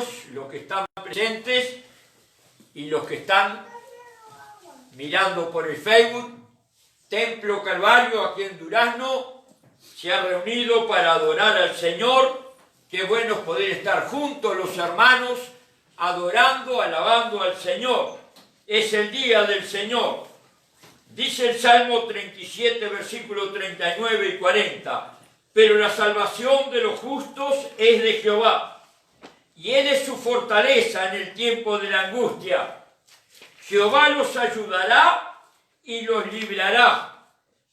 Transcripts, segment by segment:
hermanos, los que están presentes y los que están mirando por el Facebook. Templo Calvario, aquí en Durazno, se ha reunido para adorar al Señor. Qué bueno es poder estar juntos los hermanos, adorando, alabando al Señor. Es el día del Señor. Dice el Salmo 37, versículos 39 y 40. Pero la salvación de los justos es de Jehová, y Él es su fortaleza en el tiempo de la angustia. Jehová los ayudará y los librará,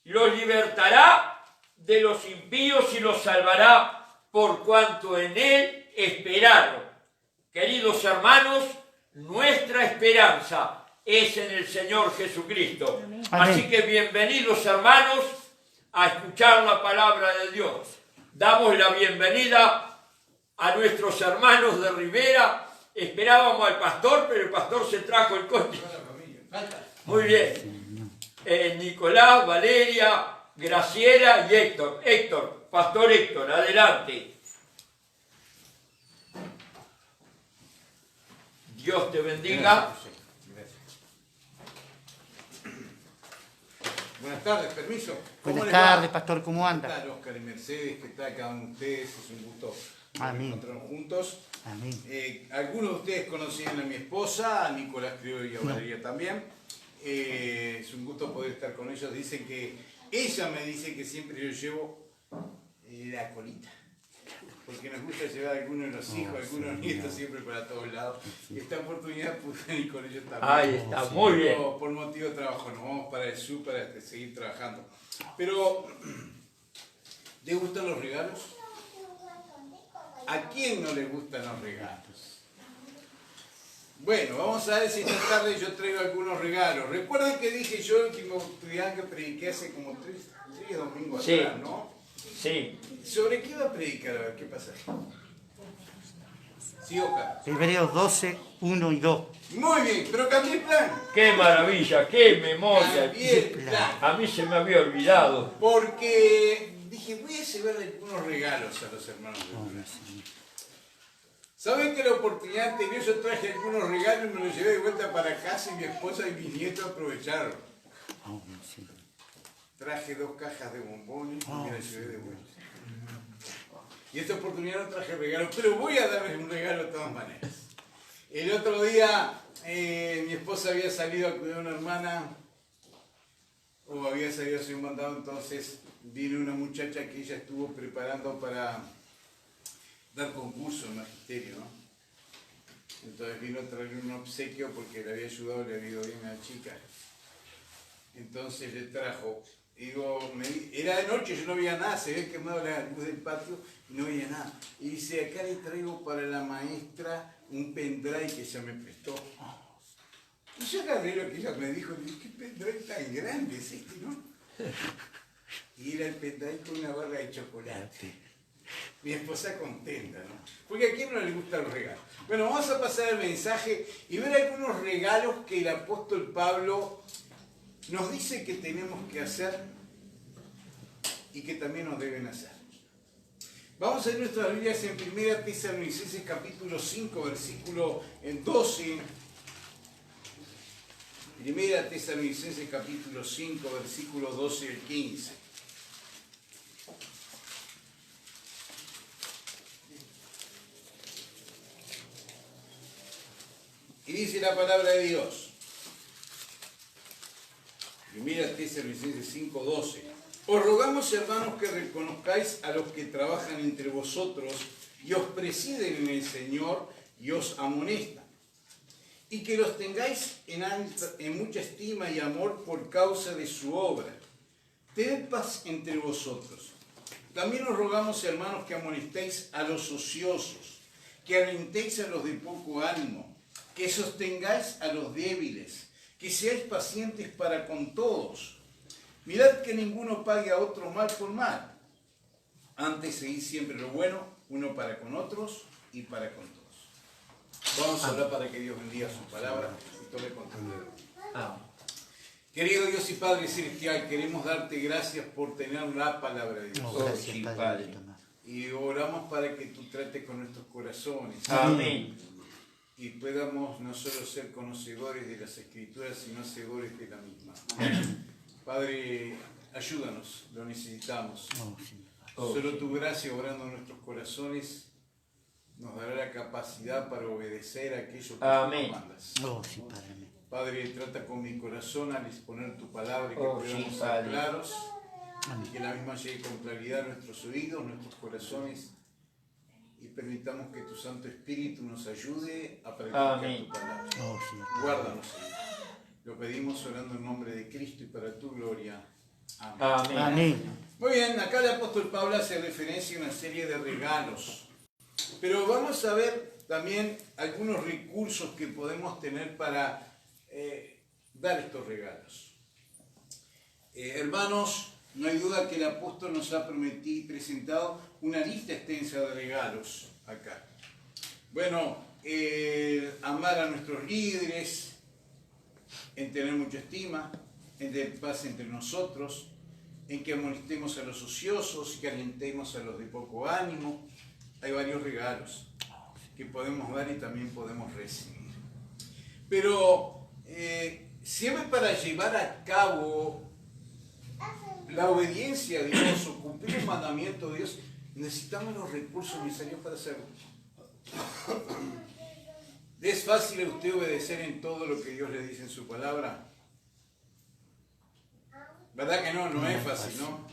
los libertará de los impíos y los salvará, por cuanto en Él esperaron. Queridos hermanos, nuestra esperanza es en el Señor Jesucristo. Amén. Así que bienvenidos, hermanos, a escuchar la palabra de Dios. Damos la bienvenida a nuestros hermanos de Rivera. Esperábamos al pastor, pero el pastor se trajo el coche. Muy bien. Nicolás, Valeria, Graciela y Héctor. Héctor, pastor Héctor, adelante. Dios te bendiga. Buenas tardes, permiso. Buenas tardes, pastor, ¿cómo anda? ¿Qué tal, Oscar y Mercedes? ¿Qué tal cada uno de ustedes? Es un gusto encontrarnos juntos. Amén. Algunos de ustedes conocían a mi esposa, a Nicolás creo y a Valeria también. Es un gusto poder estar con ellos. Dicen que, ella me dice que siempre yo llevo la colita. Porque nos gusta llevar a algunos de los hijos, algunos nietos siempre para todos lados. Y esta oportunidad pude venir con ellos también. Ahí está, muy bien. Por motivo de trabajo, nos vamos para el sur para seguir trabajando. Pero, ¿les gustan los regalos? ¿A quién no le gustan los regalos? Bueno, vamos a ver si esta tarde yo traigo algunos regalos. Recuerden que dije yo el último día que prediqué hace como tres domingos atrás, ¿no? Sí. ¿Sobre qué iba a predicar? A ver, ¿qué pasa? Sí, Oscar. Hebreos 12, 1 y 2. Muy bien, pero cambié el plan. ¡Qué maravilla! ¡Qué memoria! Cambié el plan. A mí se me había olvidado. Porque dije, voy a llevar algunos regalos a los hermanos de Durazno. ¿Saben que la oportunidad anterior yo traje algunos regalos y me los llevé de vuelta para casa y mi esposa y mis nietos aprovecharon? Traje 2 cajas de bombones y me las llevé de vuelta. Y esta oportunidad no traje regalos, pero voy a darles un regalo de todas maneras. El otro día mi esposa había salido a cuidar a una hermana, o había salido a hacer un mandado, entonces vino una muchacha que ella estuvo preparando para dar concurso en magisterio, ¿no? Entonces vino a traerle un obsequio porque le había ayudado, le había ido bien a la chica. Entonces le trajo, digo, era de noche, yo no veía nada, se ve quemado la luz del patio y no veía nada. Y dice, acá le traigo para la maestra un pendrive que ella me prestó. Y yo agarré lo que ella me dijo, y dije, ¿qué pendrive tan grande es este, no? Y era el pendrive con una barra de chocolate. Mi esposa contenta, ¿no? Porque a quién no le gustan los regalos. Bueno, vamos a pasar al mensaje y ver algunos regalos que el apóstol Pablo nos dice que tenemos que hacer y que también nos deben hacer. Vamos a ver nuestras Biblias en 1 Tesalonicenses capítulo 5, versículo 12. 1 Tesalonicenses capítulo 5, versículo 12 al 15. Y dice la palabra de Dios. 1 Tesalonicenses 5, 12. Os rogamos, hermanos, que reconozcáis a los que trabajan entre vosotros y os presiden en el Señor y os amonestan, y que los tengáis en mucha estima y amor por causa de su obra. Tened paz entre vosotros. También os rogamos, hermanos, que amonestéis a los ociosos, que alentéis a los de poco ánimo, que sostengáis a los débiles, que seáis pacientes para con todos. Mirad que ninguno pague a otro mal por mal. Antes seguid siempre lo bueno, uno para con otros y para con todos. Vamos a orar para que Dios bendiga su palabra y tome control de ella. Querido Dios y Padre Celestial, queremos darte gracias por tener la palabra de Dios. Gracias, Padre. y oramos para que tú trates con nuestros corazones. Amén. Y podamos no solo ser conocedores de las Escrituras, sino hacedores de la misma. Padre, ayúdanos, lo necesitamos. Solo tu gracia obrando en nuestros corazones nos dará la capacidad para obedecer a aquello que tú nos mandas. Padre, trata con mi corazón al exponer tu palabra y que podamos ser claros, y que la misma llegue con claridad a nuestros oídos, nuestros corazones, y permitamos que tu Santo Espíritu nos ayude a predicar tu palabra. Guárdanos, Señor. Lo pedimos orando en nombre de Cristo y para tu gloria. Amén. Amén. Muy bien, acá el apóstol Pablo hace referencia a una serie de regalos. Pero vamos a ver también algunos recursos que podemos tener para dar estos regalos. Hermanos, no hay duda que el apóstol nos ha presentado una lista extensa de regalos acá. Bueno, amar a nuestros líderes, en tener mucha estima, en tener paz entre nosotros, en que amonestemos a los ociosos, que alentemos a los de poco ánimo. Hay varios regalos que podemos dar y también podemos recibir. Pero siempre para llevar a cabo la obediencia a Dios o cumplir el mandamiento de Dios, necesitamos los recursos necesarios para hacerlo. ¿Es fácil a usted obedecer en todo lo que Dios le dice en su palabra? ¿Verdad que no? No es fácil, ¿no?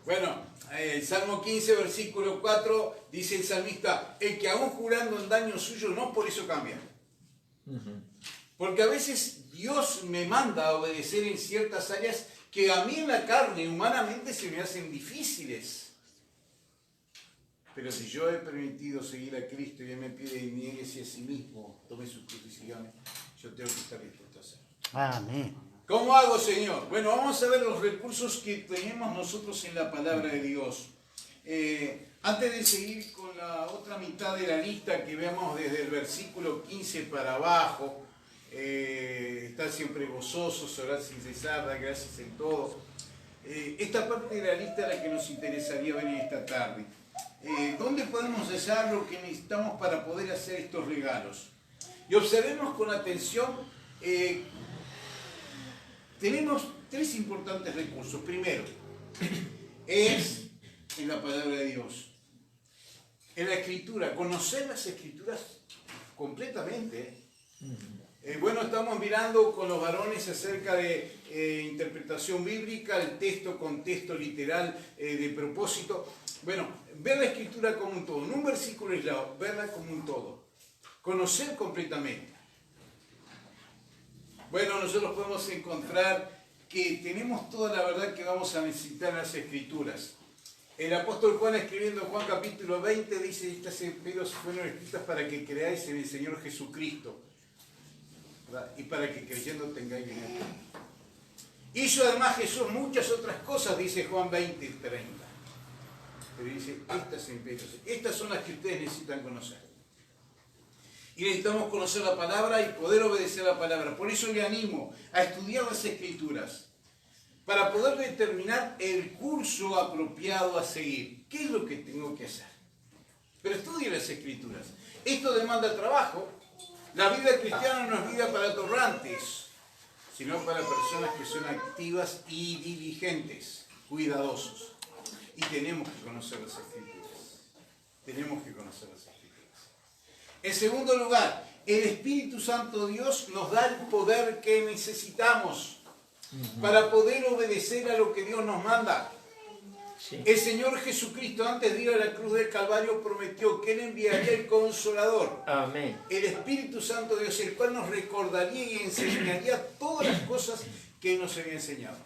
Bueno, el Salmo 15, versículo 4, dice el salmista, el que aún jurando en daño suyo, no por eso cambia. Porque a veces Dios me manda a obedecer en ciertas áreas que a mí en la carne, humanamente, se me hacen difíciles. Pero si yo he permitido seguir a Cristo y Él me pide nieguese a sí mismo, tome sus crucifixiones, yo tengo que estar dispuesto a hacerlo. Amén. ¿Cómo hago, Señor? Bueno, vamos a ver los recursos que tenemos nosotros en la palabra de Dios. Antes de seguir con la otra mitad de la lista que vemos desde el versículo 15 para abajo, estar siempre gozosos, orar sin cesar, dar gracias en todo. Esta parte de la lista es la que nos interesaría ver en esta tarde. ¿Dónde podemos hallar lo que necesitamos para poder hacer estos regalos? Y observemos con atención, tenemos tres importantes recursos. Primero, es en la palabra de Dios, en la Escritura, conocer las Escrituras completamente. Bueno, estamos mirando con los varones acerca de interpretación bíblica, el texto con texto literal de propósito. Bueno, ver la Escritura como un todo, no un versículo aislado, verla como un todo, conocer completamente. Bueno, nosotros podemos encontrar que tenemos toda la verdad que vamos a necesitar en las Escrituras. El apóstol Juan, escribiendo Juan capítulo 20, dice, estas pedros fueron escritas para que creáis en el Señor Jesucristo, ¿verdad? Y para que creyendo tengáis en él. Hizo además Jesús muchas otras cosas, dice Juan 20, 30. Pero dice, estas son las que ustedes necesitan conocer. Y necesitamos conocer la palabra y poder obedecer la palabra. Por eso le animo a estudiar las Escrituras, para poder determinar el curso apropiado a seguir. ¿Qué es lo que tengo que hacer? Pero estudie las Escrituras. Esto demanda trabajo. La vida cristiana no es vida para torrantes, sino para personas que son activas y diligentes, cuidadosos. Y tenemos que conocer las Escrituras. Tenemos que conocer las Escrituras. En segundo lugar, el Espíritu Santo Dios nos da el poder que necesitamos para poder obedecer a lo que Dios nos manda. Sí. El Señor Jesucristo, antes de ir a la cruz del Calvario, prometió que Él enviaría el Consolador. Amén. El Espíritu Santo de Dios, el cual nos recordaría y enseñaría todas las cosas que Él nos había enseñado.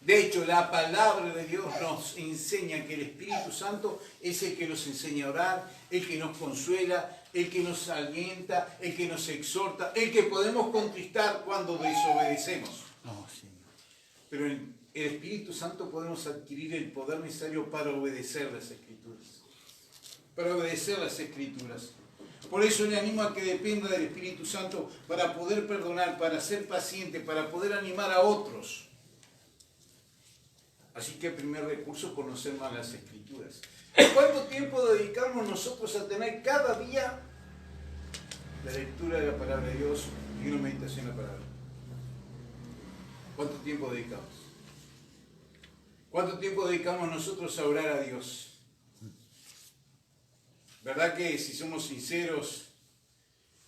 De hecho, la palabra de Dios nos enseña que el Espíritu Santo es el que nos enseña a orar, el que nos consuela, el que nos alienta, el que nos exhorta, el que podemos contristar cuando desobedecemos. Oh, Señor. Pero en el Espíritu Santo podemos adquirir el poder necesario para obedecer las Escrituras. Para obedecer las Escrituras. Por eso le animo a que dependa del Espíritu Santo para poder perdonar, para ser paciente, para poder animar a otros. Así que el primer recurso, conocer más las Escrituras. ¿Cuánto tiempo dedicamos nosotros a tener cada día la lectura de la palabra de Dios y una meditación en la palabra? ¿Cuánto tiempo dedicamos? ¿Cuánto tiempo dedicamos nosotros a orar a Dios? ¿Verdad que si somos sinceros,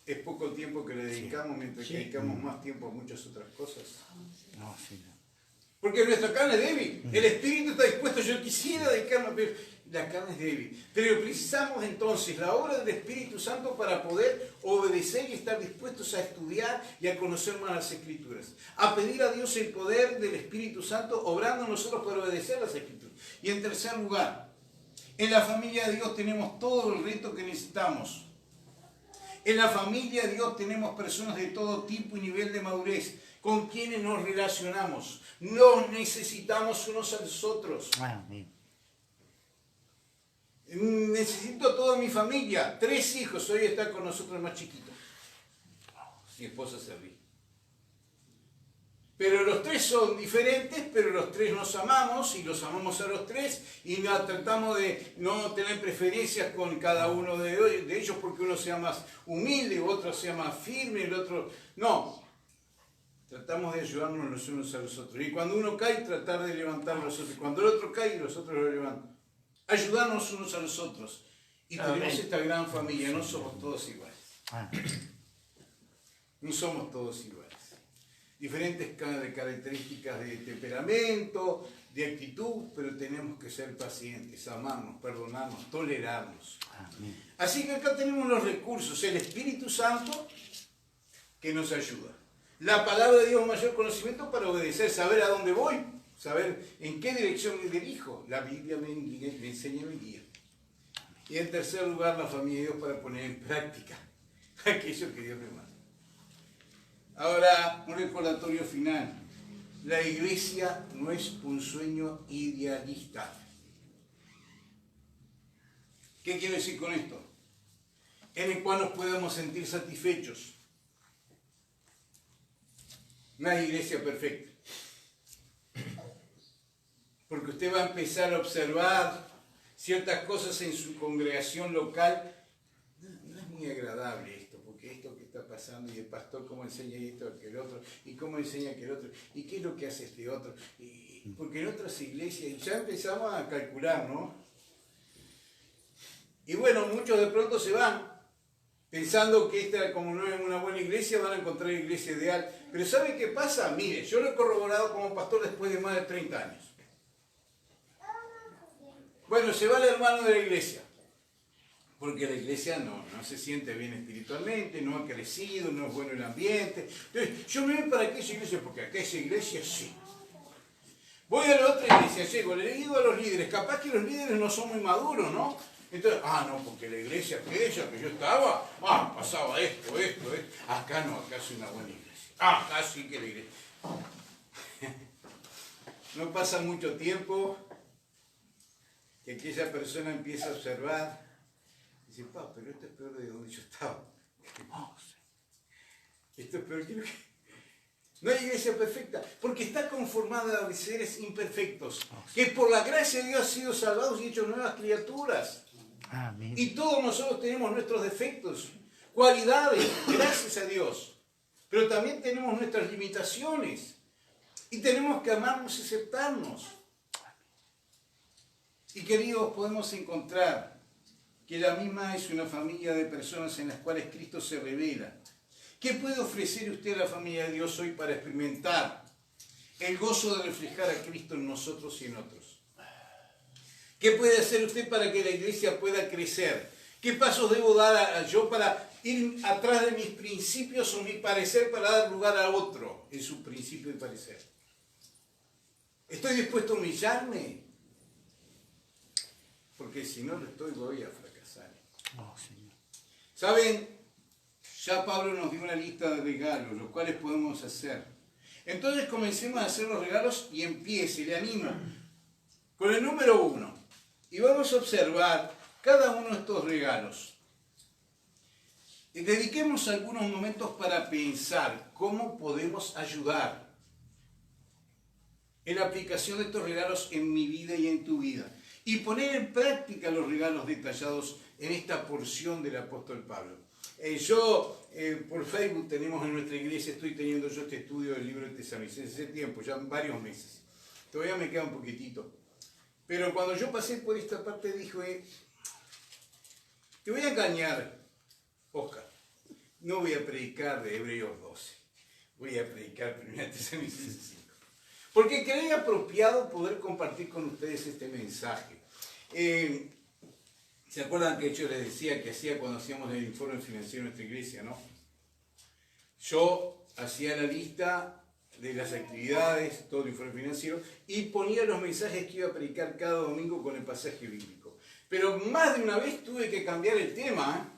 es poco tiempo que le dedicamos, mientras que dedicamos más tiempo a muchas otras cosas? No, sí, no. Porque nuestra carne es débil. El espíritu está dispuesto. Yo quisiera dedicarme, pero la carne es débil. Pero precisamos entonces la obra del Espíritu Santo para poder obedecer y estar dispuestos a estudiar y a conocer más las Escrituras. A pedir a Dios el poder del Espíritu Santo, obrando nosotros para obedecer las Escrituras. Y en tercer lugar, en la familia de Dios tenemos todo el reto que necesitamos. En la familia de Dios tenemos personas de todo tipo y nivel de madurez con quienes nos relacionamos. Nos necesitamos unos a los otros. Amén. Necesito a toda mi familia. 3 hijos. Hoy está con nosotros el más chiquito. Mi esposa Serví. Pero los 3 son diferentes, pero los 3 nos amamos y los amamos a los 3 y tratamos de no tener preferencias con cada uno de ellos porque uno sea más humilde, otro sea más firme, el otro... No. Tratamos de ayudarnos los unos a los otros. Y cuando uno cae, tratar de levantar a los otros. Cuando el otro cae, los otros lo levantan. Ayudarnos unos a los otros. Y tenemos esta gran familia. No somos todos iguales. No somos todos iguales. Diferentes características de temperamento, de actitud, pero tenemos que ser pacientes, amarnos, perdonarnos, tolerarnos. Amén. Así que acá tenemos los recursos. El Espíritu Santo que nos ayuda. La palabra de Dios, mayor conocimiento para obedecer, saber a dónde voy, saber en qué dirección me dirijo. La Biblia me enseña y me guía. Y en tercer lugar, la familia de Dios para poner en práctica aquello que Dios me manda. Ahora, un recordatorio final. La iglesia no es un sueño idealista. ¿Qué quiero decir con esto? En el cual nos podemos sentir satisfechos. No hay iglesia perfecta. Porque usted va a empezar a observar ciertas cosas en su congregación local. No es muy agradable esto, porque esto que está pasando, y el pastor cómo enseña esto, aquel otro, y cómo enseña aquel otro, y qué es lo que hace este otro. Porque en otras iglesias ya empezamos a calcular, ¿no? Y bueno, muchos de pronto se van, pensando que esta, como no es una buena iglesia, van a encontrar la iglesia ideal. Pero ¿sabe qué pasa? Mire, yo lo he corroborado como pastor después de más de 30 años. Bueno, se va el hermano de la iglesia, porque la iglesia no se siente bien espiritualmente, no ha crecido, no es bueno el ambiente. Entonces, yo me voy para aquella iglesia, porque aquella iglesia sí. Voy a la otra iglesia, llego, le digo a los líderes, capaz que los líderes no son muy maduros, ¿no? Entonces, no, porque la iglesia aquella que yo estaba, pasaba esto. Acá no, acá es una buena iglesia. Acá sí que la iglesia. No pasa mucho tiempo que aquella persona empieza a observar y dice, pero esto es peor de donde yo estaba. Esto es peor que lo que... No hay iglesia perfecta, porque está conformada de seres imperfectos, que por la gracia de Dios han sido salvados y hechos nuevas criaturas. Amén. Y todos nosotros tenemos nuestros defectos, cualidades, gracias a Dios. Pero también tenemos nuestras limitaciones. Y tenemos que amarnos y aceptarnos. Y queridos, podemos encontrar que la misma es una familia de personas en las cuales Cristo se revela. ¿Qué puede ofrecer usted a la familia de Dios hoy para experimentar el gozo de reflejar a Cristo en nosotros y en otros? ¿Qué puede hacer usted para que la iglesia pueda crecer? ¿Qué pasos debo dar yo para ir atrás de mis principios o mi parecer para dar lugar a otro en su principio y parecer? ¿Estoy dispuesto a humillarme? Porque si no lo estoy, voy a fracasar. Señor. ¿Saben? Ya Pablo nos dio una lista de regalos, los cuales podemos hacer. Entonces comencemos a hacer los regalos y empiece, le animo, con el número 1. Y vamos a observar cada uno de estos regalos. Y dediquemos algunos momentos para pensar cómo podemos ayudar. en la aplicación de estos regalos en mi vida y en tu vida. Y poner en práctica los regalos detallados en esta porción del apóstol Pablo. Por Facebook tenemos en nuestra iglesia, estoy teniendo yo este estudio del libro de Tesalonicenses hace tiempo, ya varios meses. Todavía me queda un poquitito. Pero cuando yo pasé por esta parte dije, te voy a engañar, Oscar. No voy a predicar de Hebreos 12. Voy a predicar 1 Tesalonicenses 5. Porque creí apropiado poder compartir con ustedes este mensaje. ¿Se acuerdan que yo les decía que hacía cuando hacíamos el informe financiero en nuestra iglesia, no? Yo hacía la lista de las actividades, todo el informe financiero, y ponía los mensajes que iba a predicar cada domingo con el pasaje bíblico. Pero más de una vez tuve que cambiar el tema,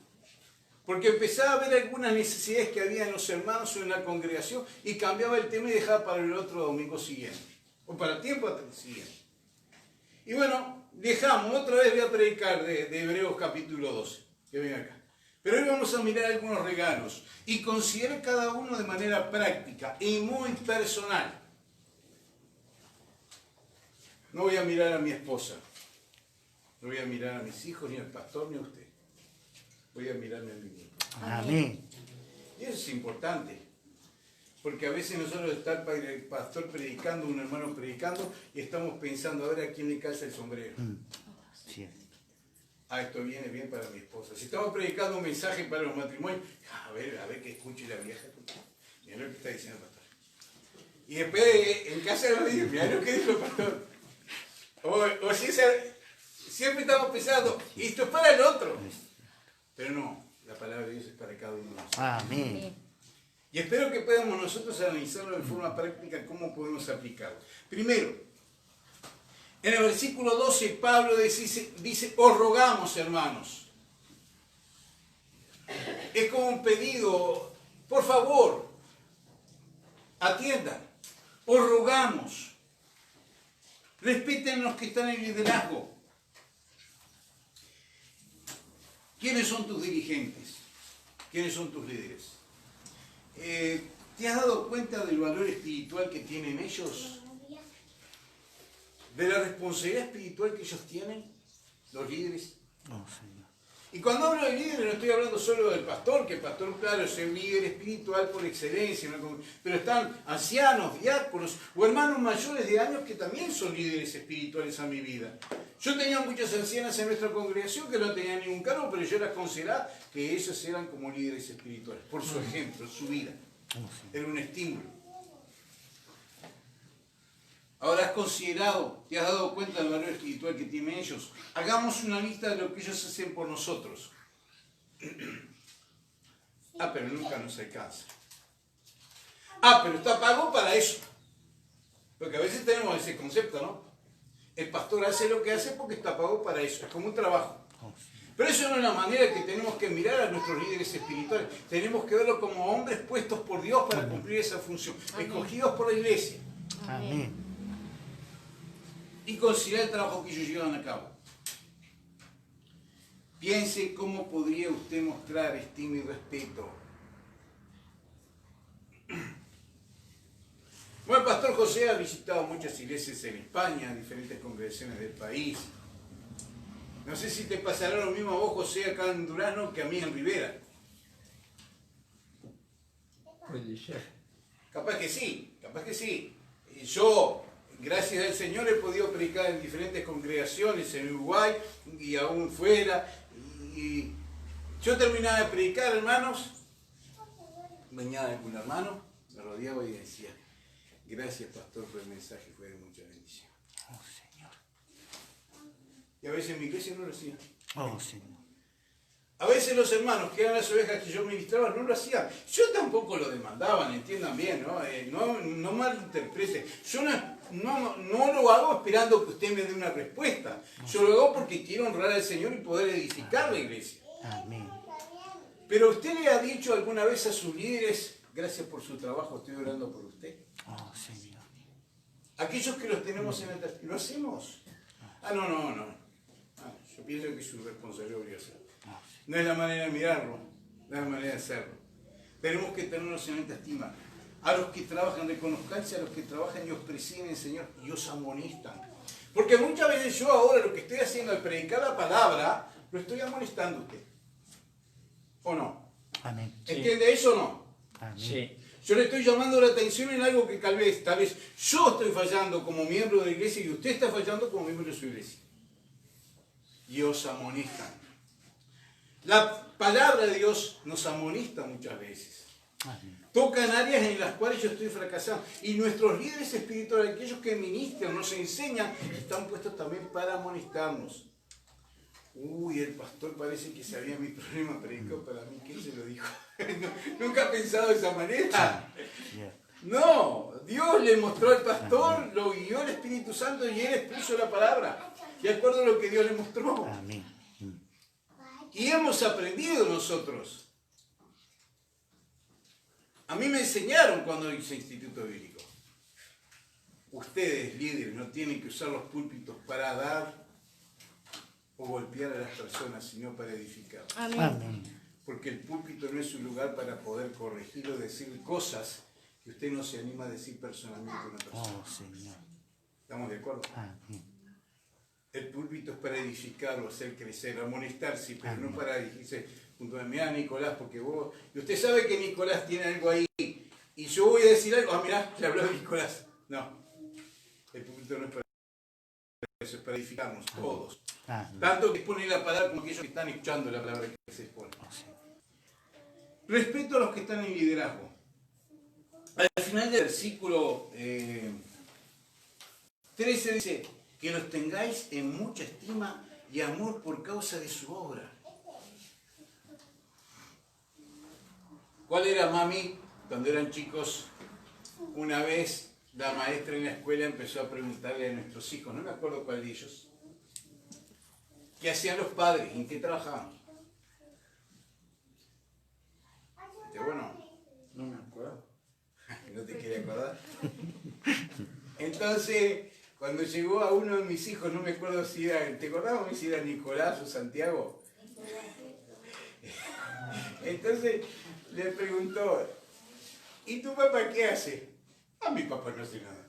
porque empezaba a ver algunas necesidades que había en los hermanos o en la congregación, y cambiaba el tema y dejaba para el otro domingo siguiente, o para el tiempo siguiente. Y bueno, dejamos, otra vez voy a predicar de Hebreos capítulo 12, que ven acá. Pero hoy vamos a mirar algunos regalos y considerar cada uno de manera práctica y muy personal. No voy a mirar a mi esposa, no voy a mirar a mis hijos, ni al pastor, ni a usted. Voy a mirarme a mí mismo. Amén. Y eso es importante. Porque a veces nosotros está el pastor predicando, un hermano predicando, y estamos pensando a ver a quién le calza el sombrero. Sí. Ah, esto viene bien para mi esposa. Si estamos predicando un mensaje para los matrimonios, a ver que escuche la vieja. Mira lo que está diciendo el pastor. Y después en casa lo digo, mira lo que dijo el pastor. O si siempre estamos pensando, esto es para el otro. Pero no, la palabra de Dios es para cada uno de nosotros. Amén. Y espero que podamos nosotros analizarlo de forma práctica, cómo podemos aplicarlo. Primero, en el versículo 12, Pablo dice, os rogamos, hermanos. Es como un pedido, por favor, atiendan, os rogamos. Respeten a los que están en liderazgo. ¿Quiénes son tus dirigentes? ¿Quiénes son tus líderes? ¿Te has dado cuenta del valor espiritual que tienen ellos? ¿De la responsabilidad espiritual que ellos tienen, los líderes? Oh, Señor. Y cuando hablo de líderes no estoy hablando solo del pastor, que el pastor, claro, es el líder espiritual por excelencia, pero están ancianos, diáconos o hermanos mayores de años que también son líderes espirituales a mi vida. Yo tenía muchas ancianas en nuestra congregación que no tenían ningún cargo, pero yo las consideraba que ellos eran como líderes espirituales, por su ejemplo, su vida. Era un estímulo. Ahora has considerado, te has dado cuenta del valor espiritual que tienen ellos. Hagamos una lista de lo que ellos hacen por nosotros. Pero nunca nos alcanza. Pero está pago para eso. Porque a veces tenemos ese concepto, ¿no? El pastor hace lo que hace porque está pago para eso. Es como un trabajo. Pero eso no es la manera que tenemos que mirar a nuestros líderes espirituales. Tenemos que verlo como hombres puestos por Dios para cumplir esa función. Escogidos por la iglesia. Amén. Y considerar el trabajo que ellos llevan a cabo. Piense cómo podría usted mostrar estima y respeto. Bueno, el pastor José ha visitado muchas iglesias en España, diferentes congregaciones del país. No sé si te pasará lo mismo a vos, José, acá en Durazno, que a mí en Rivera. Puede ser. Capaz que sí, capaz que sí. Yo, gracias al Señor, he podido predicar en diferentes congregaciones en Uruguay y aún fuera. Y yo terminaba de predicar, hermanos, venía algún hermano, me rodeaba y decía, gracias, pastor, por el mensaje, fue de mucha bendición. Oh, Señor. Y a veces en mi iglesia no lo hacían. Oh, Señor. A veces los hermanos que eran las ovejas que yo ministraba no lo hacían. Yo tampoco lo demandaban, entiendan bien, ¿no? No malinterpreten. Yo no lo hago esperando que usted me dé una respuesta. Yo lo hago porque quiero honrar al Señor y poder edificar la iglesia. Amén. Pero usted le ha dicho alguna vez a sus líderes, gracias por su trabajo, estoy orando por usted. Oh, Señor. Aquellos que los tenemos en el testigo, ¿lo hacemos? No. Yo pienso que es su responsabilidad obliga hacerlo. No es la manera de mirarlo, no es la manera de hacerlo. Tenemos que tenernos en alta estima. a los que trabajan, reconozcanse a los que trabajan y os presiden, Señor, y os amonestan. Porque muchas veces yo ahora lo que estoy haciendo al predicar la palabra, lo estoy amonestando a usted. ¿O no? Amén. ¿Entiende eso o no? Amén. Sí. Yo le estoy llamando la atención en algo que tal vez yo estoy fallando como miembro de la iglesia y usted está fallando como miembro de su iglesia. Y os amonestan. La palabra de Dios nos amonesta muchas veces. Amén. Tocan áreas en las cuales yo estoy fracasando. Y nuestros líderes espirituales, aquellos que ministran, nos enseñan, están puestos también para amonestarnos. Uy, el pastor parece que sabía mi problema, predicó para mí. ¿Quién se lo dijo? Nunca he pensado de esa manera. Yeah. No, Dios le mostró al pastor, lo guió el Espíritu Santo y él expuso la palabra. De acuerdo a lo que Dios le mostró. Amén. Y hemos aprendido nosotros. A mí me enseñaron cuando hice instituto bíblico. Ustedes, líderes, no tienen que usar los púlpitos para dar o golpear a las personas, sino para edificar. Amén. Amén. Porque el púlpito no es un lugar para poder corregir o decir cosas que usted no se anima a decir personalmente a una persona. Oh, Señor. ¿Estamos de acuerdo? Amén. El púlpito es para edificarlo, hacer crecer, amonestar, sí, pero no para dirigirse junto a mí, Nicolás, porque vos... Y usted sabe que Nicolás tiene algo ahí, y yo voy a decir algo, mirá, le habló de Nicolás. No, el púlpito no es para eso, es para edificarnos todos. Amén. Tanto que expone la palabra como aquellos que están escuchando la palabra que se expone. Respeto a los que están en liderazgo. Al final del versículo 13 dice, que los tengáis en mucha estima y amor por causa de su obra. ¿Cuál era, mami? Cuando eran chicos, una vez la maestra en la escuela empezó a preguntarle a nuestros hijos, no me acuerdo cuál de ellos, ¿qué hacían los padres? ¿En qué trabajaban? Dice, bueno, no me acuerdo. ¿No te quería acordar? Entonces, cuando llegó a uno de mis hijos, no me acuerdo si era, ¿te acordás si era Nicolás o Santiago? Entonces le preguntó, ¿y tu papá qué hace? Ah, mi papá no hace nada.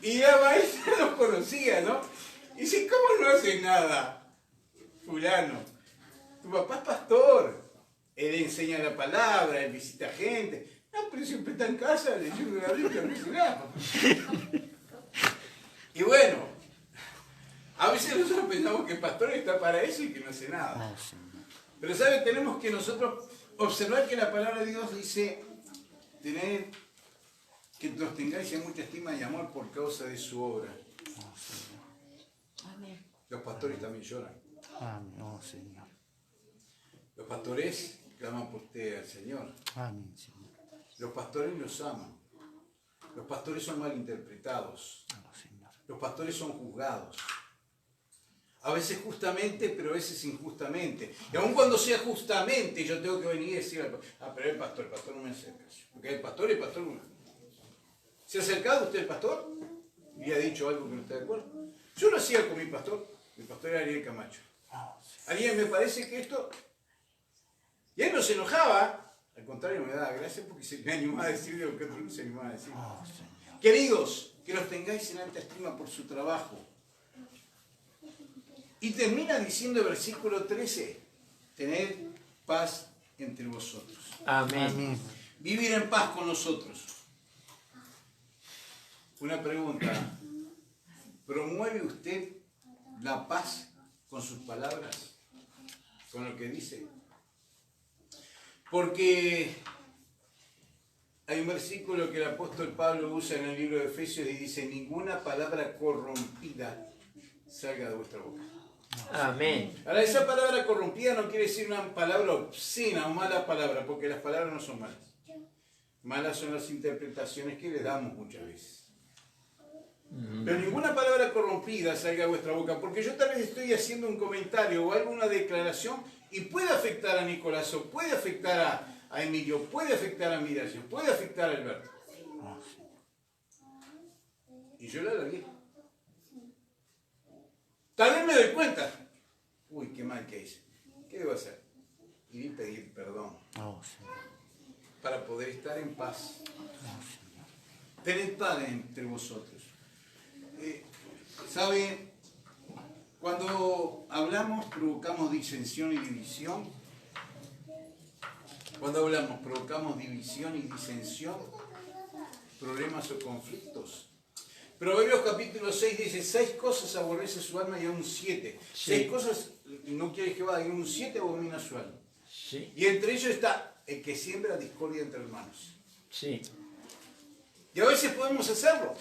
Y la maestra los conocía, ¿no? Y dice, ¿cómo no hace nada? Fulano, tu papá es pastor. Él enseña la palabra, él visita gente. No, pero siempre está en casa leyendo la Biblia, no hace nada. Y bueno, a veces nosotros pensamos que el pastor está para eso y que no hace nada. Oh, Señor. Pero ¿saben? Tenemos que nosotros observar que la palabra de Dios dice tener que los tengáis en mucha estima y amor por causa de su obra. Oh, Señor. Amén. Los pastores también lloran. Amén. Oh, Señor. Los pastores claman por usted al Señor. Amén, Señor. Los pastores los aman. Los pastores son malinterpretados. Oh, Señor. Los pastores son juzgados. A veces justamente, pero a veces injustamente. Y aun cuando sea justamente, yo tengo que venir y decir, pero el pastor no me acerca. Porque el pastor no. ¿Se ha acercado usted al pastor? ¿Y ha dicho algo que no está de acuerdo? Yo lo hacía con mi pastor era Ariel Camacho. Oh, Señor. Ariel, me parece que esto... Y él no se enojaba, al contrario me daba gracia porque se me animaba a decir lo que otro no se animaba a decir. Oh, Señor. Queridos, que los tengáis en alta estima por su trabajo. Y termina diciendo el versículo 13, tened paz entre vosotros. Amén. Amén. Vivir en paz con nosotros. Una pregunta, ¿promueve usted la paz con sus palabras? ¿Con lo que dice? Porque hay un versículo que el apóstol Pablo usa en el libro de Efesios y dice, ninguna palabra corrompida salga de vuestra boca. Amén. Ahora, esa palabra corrompida no quiere decir una palabra obscena o mala palabra, porque las palabras no son malas. Malas son las interpretaciones que le damos muchas veces. Pero ninguna palabra corrompida salga de vuestra boca, porque yo tal vez estoy haciendo un comentario o alguna declaración y puede afectar a Nicolás, o puede afectar a Emilio, puede afectar a Miracio, puede afectar a Alberto. Oh, Señor. Y yo la largué. Tal vez me doy cuenta. Uy, qué mal que hice. ¿Qué debo hacer? Ir y pedir perdón. Oh, Señor. para poder estar en paz. Tened paz entre vosotros. ¿Sabe? Cuando hablamos, provocamos disensión y división. Cuando hablamos, provocamos división y disensión, problemas o conflictos. Proverbios capítulo 6 dice, 6 cosas aborrece su alma y aún 7. Sí. 6 cosas no quiere Jehová y aún 7 abomina su alma. Sí, Y entre ellos está el que siembra discordia entre hermanos. sí, Y a veces podemos hacerlo.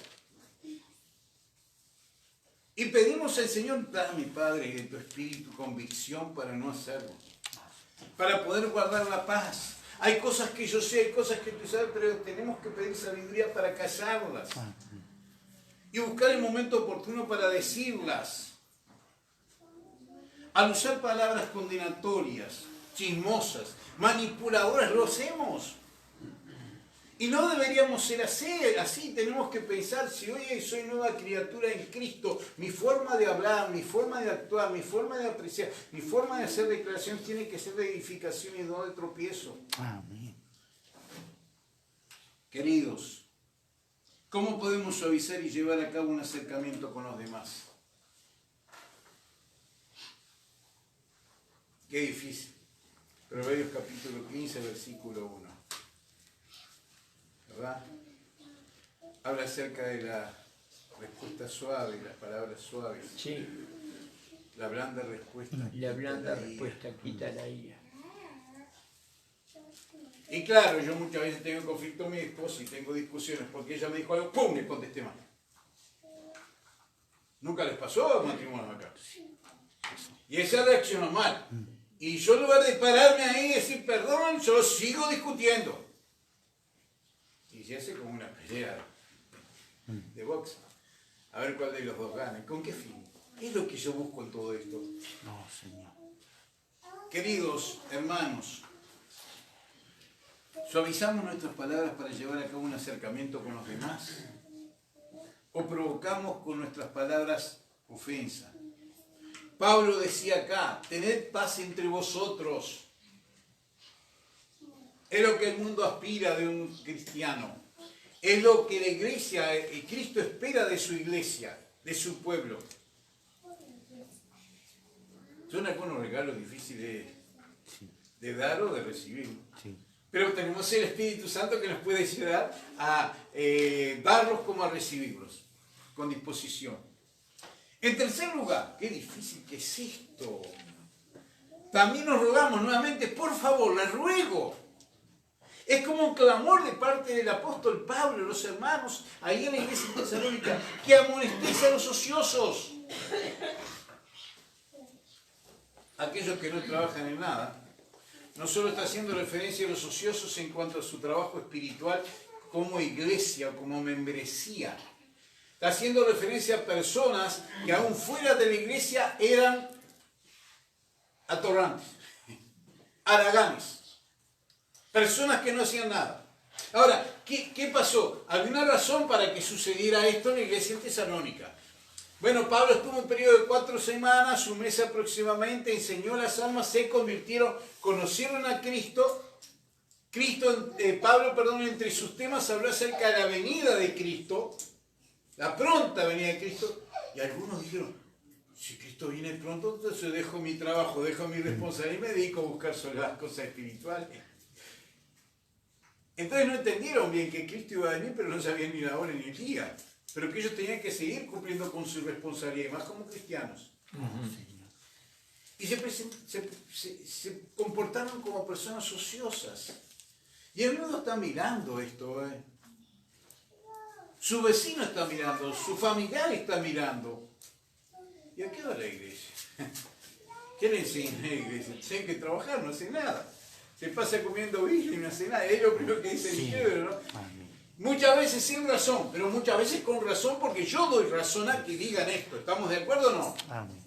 Y pedimos al Señor, dame, Padre, de tu espíritu convicción para no hacerlo. Para poder guardar la paz. Hay cosas que yo sé, hay cosas que tú sabes, pero tenemos que pedir sabiduría para callarlas. Y buscar el momento oportuno para decirlas. Al usar palabras condenatorias, chismosas, manipuladoras, lo hacemos. Y no deberíamos ser así, tenemos que pensar, si hoy soy nueva criatura en Cristo, mi forma de hablar, mi forma de actuar, mi forma de apreciar, mi forma de hacer declaraciones tiene que ser de edificación y no de tropiezo. Amén. Queridos, ¿cómo podemos suavizar y llevar a cabo un acercamiento con los demás? Qué difícil. Proverbios capítulo 15, versículo 1. ¿Verdad? Habla acerca de la respuesta suave, las palabras suaves. sí. La blanda respuesta. La blanda quita la ira. respuesta quita la ira. Y claro, yo muchas veces tengo conflicto con mi esposa y tengo discusiones porque ella me dijo algo, ¡pum!, le contesté mal. ¿Nunca les pasó a matrimonios acá? Y ella reaccionó mal. Y yo en lugar de pararme ahí y decir perdón, yo sigo discutiendo. Y se hace como una pelea de box. A ver cuál de los dos gana. ¿Con qué fin? ¿Qué es lo que yo busco en todo esto? No, Señor. Queridos hermanos, ¿suavizamos nuestras palabras para llevar a cabo un acercamiento con los demás? ¿O provocamos con nuestras palabras ofensa? Pablo decía acá, tened paz entre vosotros. Es lo que el mundo aspira de un cristiano. Es lo que la iglesia, Cristo espera de su iglesia, de su pueblo. Son algunos regalos difíciles de dar o de recibir. Sí. Pero tenemos el Espíritu Santo que nos puede ayudar a darlos como a recibirlos, con disposición. En tercer lugar, qué difícil que es esto. También nos rogamos nuevamente, por favor, les ruego. Es como un clamor de parte del apóstol Pablo, los hermanos, ahí en la iglesia de Tesalónica, que amonestéis a los ociosos. Aquellos que no trabajan en nada. No solo está haciendo referencia a los ociosos en cuanto a su trabajo espiritual como iglesia o como membresía. Está haciendo referencia a personas que aún fuera de la iglesia eran atorrantes, haraganes, personas que no hacían nada. Ahora, ¿qué pasó? ¿Había una razón para que sucediera esto en la iglesia en Tesalónica? Bueno, Pablo estuvo un periodo de 4 semanas, un mes aproximadamente, enseñó las almas, se convirtieron, conocieron a Cristo. Pablo, entre sus temas habló acerca de la venida de Cristo, la pronta venida de Cristo, y algunos dijeron, si Cristo viene pronto, entonces dejo mi trabajo, dejo mi responsabilidad y me dedico a buscar sobre las cosas espirituales. Entonces no entendieron bien que Cristo iba a venir, pero no sabían ni la hora ni el día. Pero que ellos tenían que seguir cumpliendo con su responsabilidad, más como cristianos. Y se comportaron como personas ociosas. Y el mundo está mirando esto. Su vecino está mirando, su familiar está mirando. ¿Y a qué va la iglesia? ¿Qué le enseña a la iglesia? Tienen que trabajar, no hace nada. Se pasa comiendo Biblia y no hace nada. Es lo primero que dice el libro, ¿no? Amén. Muchas veces sin razón, pero muchas veces con razón porque yo doy razón a que digan esto. ¿Estamos de acuerdo o no? Amén.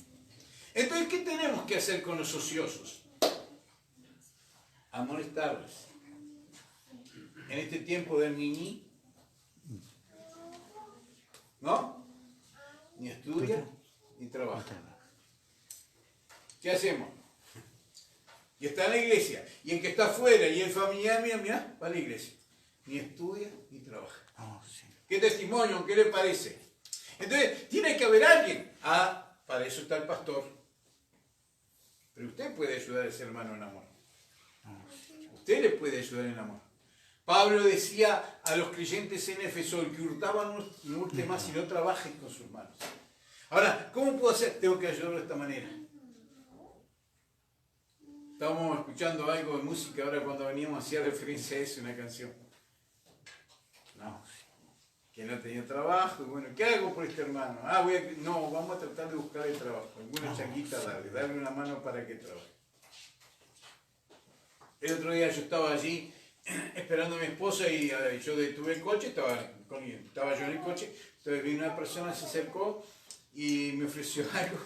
Entonces, ¿qué tenemos que hacer con los ociosos? Amonestarles. En este tiempo del niñí, ¿no? Ni estudia, ni trabaja. ¿Qué hacemos? y está en la iglesia, y el que está afuera y el familiar, mira, va a la iglesia. Ni estudia ni trabaja. Oh, sí. ¿Qué testimonio? ¿Qué le parece? Entonces, tiene que haber alguien. Ah, para eso está el pastor. Pero usted puede ayudar a ese hermano en amor. Usted le puede ayudar en amor. Pablo decía a los creyentes en Éfeso, el que hurtaba no hurte más y no trabaje con sus manos. Ahora, ¿cómo puedo hacer? Tengo que ayudarlo de esta manera. Estábamos escuchando algo de música ahora cuando veníamos hacía referencia a eso, una canción. No, que no tenía trabajo, y bueno, ¿qué hago por este hermano? No, vamos a tratar de buscar el trabajo. Alguna changuita darle una mano para que trabaje. El otro día yo estaba allí esperando a mi esposa y yo detuve el coche, estaba yo en el coche, entonces vino una persona, se acercó y me ofreció algo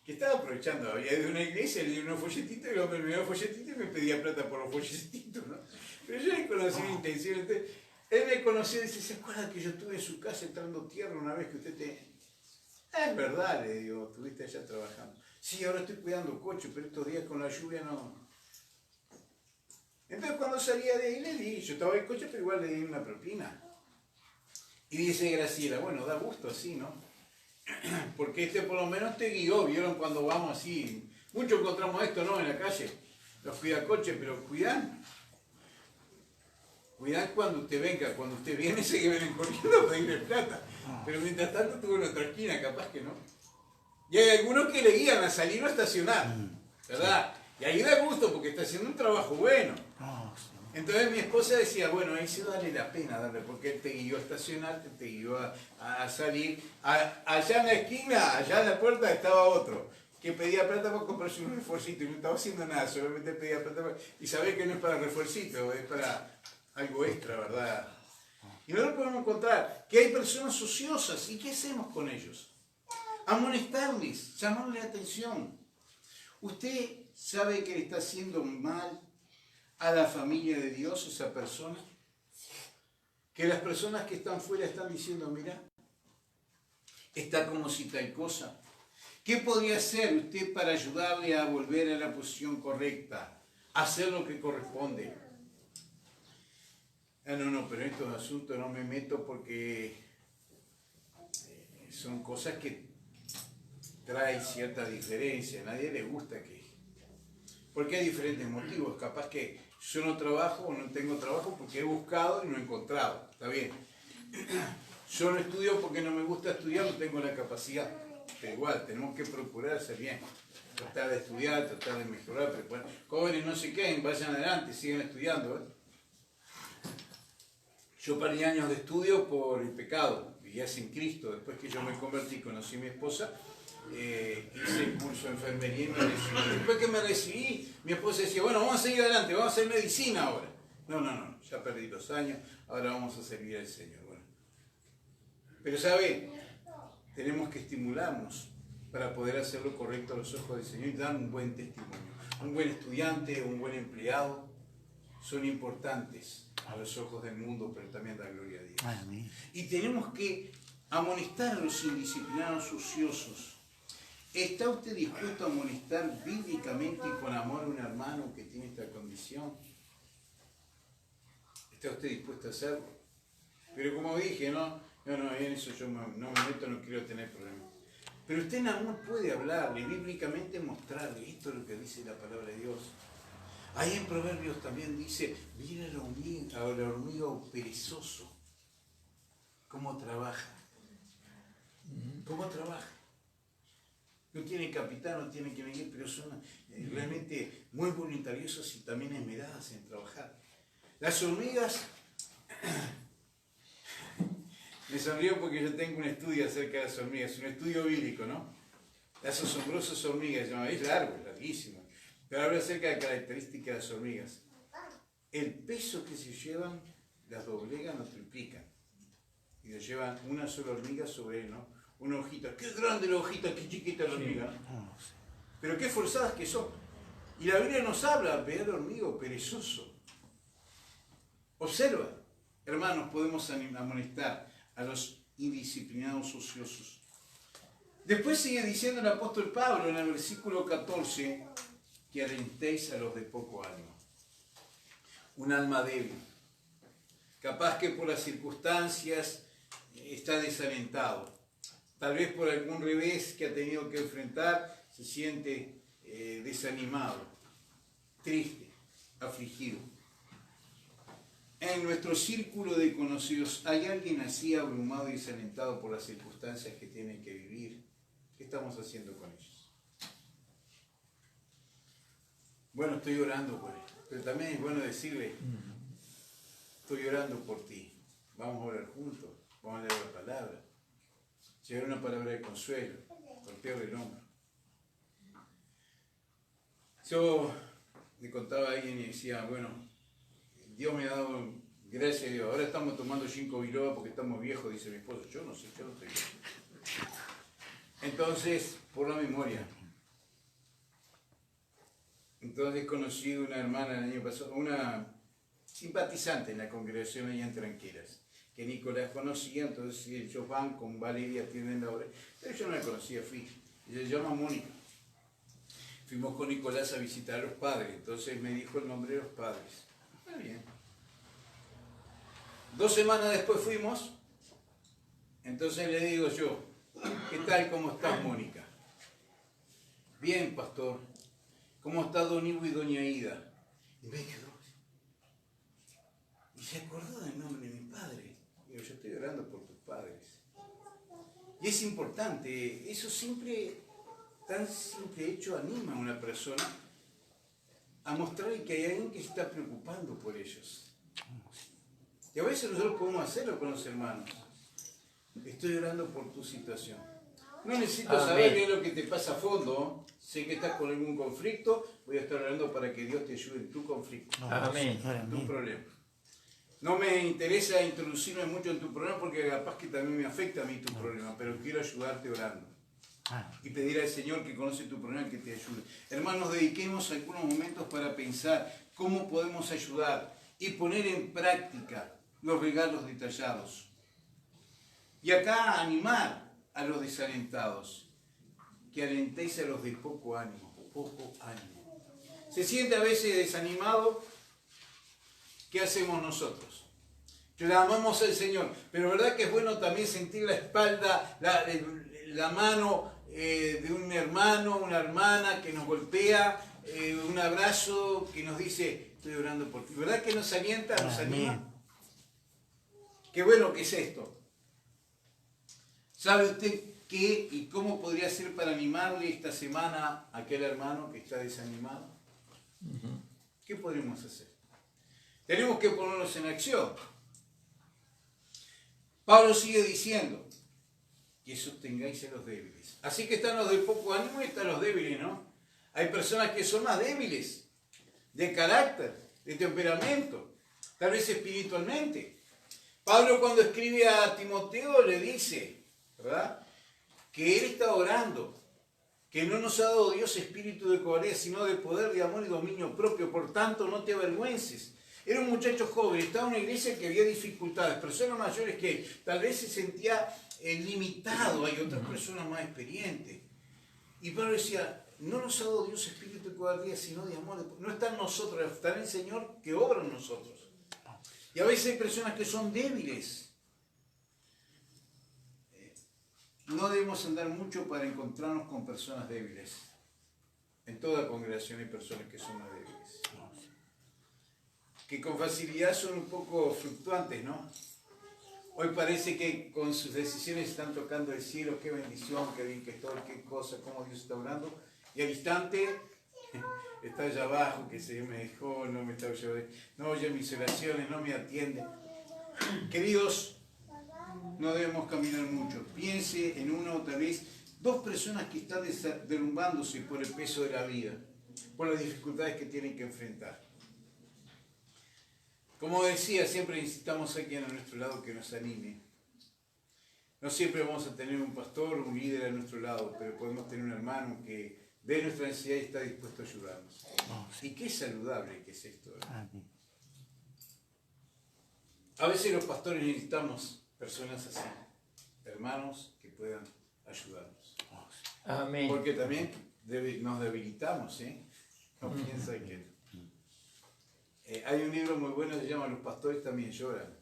que estaba aprovechando, había de una iglesia, le di unos folletitos y el hombre me dio folletitos y me pedía plata por los folletitos, ¿no? Pero yo le conocí la intención, entonces, él me conoció y dice, ¿se acuerda que yo estuve en su casa entrando tierra una vez que usted te... Es verdad, le digo, estuviste allá trabajando. Sí, ahora estoy cuidando coche, pero estos días con la lluvia no... Entonces cuando salía de ahí le di, yo estaba en el coche, pero igual le di una propina. Y dice Graciela, bueno, da gusto así, ¿no? Porque por lo menos te guió, vieron cuando vamos así. Muchos encontramos esto, ¿no? En la calle, los cuidacoches, pero cuidan. Cuidan cuando usted venga, cuando usted viene, sé que vienen corriendo a pedirle plata. Pero mientras tanto estuvo en otra esquina, capaz que no. Y hay algunos que le guían a salir o a estacionar, ¿verdad? Y ahí da gusto porque está haciendo un trabajo bueno. Entonces mi esposa decía, bueno, ahí sí vale la pena darle, porque él te guió a estacionarte, te guió a salir. Allá en la esquina, allá en la puerta estaba otro, que pedía plata para comprarse un refuercito y no estaba haciendo nada, solamente pedía plata y sabés que no es para refuercito, es para algo extra, ¿verdad? Y nosotros podemos encontrar que hay personas ociosas, ¿y qué hacemos con ellos? Amonestarles, llamarles la atención. ¿Usted sabe que le está haciendo mal a la familia de Dios esa persona? Que las personas que están fuera están diciendo, mira, está como si tal cosa. ¿Qué podría hacer usted para ayudarle a volver a la posición correcta? Hacer lo que corresponde. No, pero en estos asuntos no me meto porque son cosas que traen cierta diferencia. A nadie le gusta que... Porque hay diferentes motivos. Capaz que yo no trabajo o no tengo trabajo porque he buscado y no he encontrado. Está bien. Yo no estudio porque no me gusta estudiar, no tengo la capacidad. Pero igual, tenemos que procurar hacer bien. Tratar de estudiar, tratar de mejorar. Pero bueno, jóvenes no se queden, vayan adelante, sigan estudiando. Yo perdí años de estudio por el pecado. Vivía sin Cristo. Después que yo me convertí, conocí a mi esposa. Hice el curso de enfermería y me recibí. Después que me recibí, mi esposa decía, bueno, vamos a seguir adelante, vamos a hacer medicina ahora. No, ya perdí los años, ahora vamos a servir al Señor. Bueno. Pero ¿sabe? Tenemos que estimularnos para poder hacer lo correcto a los ojos del Señor y dar un buen testimonio. Un buen estudiante, un buen empleado, son importantes a los ojos del mundo, pero también da gloria a Dios. Amén. Y tenemos que amonestar a los indisciplinados ociosos. ¿Está usted dispuesto a amonestar bíblicamente y con amor a un hermano que tiene esta condición? ¿Está usted dispuesto a hacerlo? Pero como dije, no, en eso yo no me meto, no quiero tener problemas. Pero usted en amor puede hablarle, bíblicamente mostrarle, esto es lo que dice la palabra de Dios. Ahí en Proverbios también dice, mira al hormiga perezoso, cómo trabaja. ¿Cómo trabaja? No tiene capitán, no tiene que venir, pero son realmente muy voluntariosos y también esmeradas en trabajar. Las hormigas, me sonrió porque yo tengo un estudio acerca de las hormigas, un estudio bíblico, ¿no? Las asombrosas hormigas, es largo, es larguísimo, pero habla acerca de características de las hormigas. El peso que se llevan, las doblegan o triplican. Y le llevan una sola hormiga sobre él, ¿no? Una hojita, qué grande la hojita, qué chiquita la hormiga, ¿no? Pero qué forzadas que son. Y la Biblia nos habla, ve al hormigo perezoso. Observa, hermanos, podemos amonestar a los indisciplinados ociosos. Después sigue diciendo el apóstol Pablo en el versículo 14, que alentéis a los de poco ánimo. Un alma débil, capaz que por las circunstancias está desalentado, tal vez por algún revés que ha tenido que enfrentar, se siente desanimado, triste, afligido. En nuestro círculo de conocidos, ¿hay alguien así abrumado y desalentado por las circunstancias que tienen que vivir? ¿Qué estamos haciendo con ellos? Bueno, estoy orando por él, pero también es bueno decirle, estoy orando por ti, vamos a orar juntos, vamos a leer la palabra, llevar una palabra de consuelo, golpearle el hombro. Yo le contaba a alguien y decía, bueno, Dios me ha dado, gracias a Dios, ahora estamos tomando 5 biloba porque estamos viejos, dice mi esposo, yo no sé, yo no estoy viejo. Entonces, por la memoria, entonces conocí una hermana el año pasado, una simpatizante en la congregación allá en Tranqueras, que Nicolás conocía, entonces ellos van con Valeria, atienden la obra, pero yo no la conocía, fui, ella se llama Mónica. Fuimos con Nicolás a visitar a los padres, entonces me dijo el nombre de los padres. Está bien. 2 semanas después fuimos, entonces le digo yo, ¿qué tal? ¿Cómo estás, Mónica? Bien, pastor. ¿Cómo está don Ivo y doña Ida? Y me quedó. Y se acordó del nombre de mi padre. Digo, yo estoy orando por tus padres. Y es importante, eso siempre, tan simple hecho, anima a una persona a mostrarle que hay alguien que se está preocupando por ellos. Y a veces nosotros podemos hacerlo con los hermanos. Estoy orando por tu situación. No necesito saber bien lo que te pasa a fondo. Sé que estás con algún conflicto. Voy a estar orando para que Dios te ayude en tu conflicto. Amén. En tu problema. No me interesa introducirme mucho en tu problema porque capaz que también me afecta a mí tu problema, pero quiero ayudarte orando. Y pedir al Señor que conoce tu problema que te ayude. Hermanos, dediquemos algunos momentos para pensar cómo podemos ayudar y poner en práctica los regalos detallados. Y acá animar a los desalentados, que alentéis a los de poco ánimo, Se siente a veces desanimado, ¿qué hacemos nosotros? Clamamos al Señor, pero verdad que es bueno también sentir la espalda, la mano de un hermano, una hermana que nos golpea, un abrazo que nos dice, estoy orando por ti. ¿Verdad que nos alienta, nos anima? Qué bueno que es esto. ¿Sabe usted qué y cómo podría ser para animarle esta semana a aquel hermano que está desanimado? ¿Qué podríamos hacer? Tenemos que ponernos en acción. Pablo sigue diciendo que sostengáis a los débiles. Así que están los de poco ánimo y están los débiles, ¿no? Hay personas que son más débiles, de carácter, de temperamento, tal vez espiritualmente. Pablo cuando escribe a Timoteo le dice, ¿verdad?, que él está orando, que no nos ha dado Dios espíritu de cobardía, sino de poder, de amor y dominio propio. Por tanto, no te avergüences. Era un muchacho joven, estaba en una iglesia que había dificultades, personas mayores que tal vez se sentía limitado, hay otras personas más experientes. Y Pablo decía, no nos ha dado Dios espíritu de cobardía, sino de amor. No está en nosotros, está en el Señor que obra en nosotros. Y a veces hay personas que son débiles. No debemos andar mucho para encontrarnos con personas débiles. En toda congregación hay personas que son más débiles. Que con facilidad son un poco fluctuantes, ¿no? Hoy parece que con sus decisiones están tocando el cielo, qué bendición, qué bien que estoy, qué cosa, cómo Dios está orando. Y al instante está allá abajo, que se me dejó, no me está oyendo, no oye mis oraciones, no me atiende. Queridos, no debemos caminar mucho. Piense en una o tal vez 2 personas que están derrumbándose por el peso de la vida, por las dificultades que tienen que enfrentar. Como decía, siempre necesitamos a alguien a nuestro lado que nos anime. No siempre vamos a tener un pastor, un líder a nuestro lado, pero podemos tener un hermano que ve nuestra necesidad y está dispuesto a ayudarnos. Y qué saludable que es esto, ¿verdad? A veces los pastores necesitamos personas así, hermanos que puedan ayudarnos. Amén. Porque también nos debilitamos, ¿eh? No piensa que... hay un libro muy bueno que se llama Los pastores también lloran.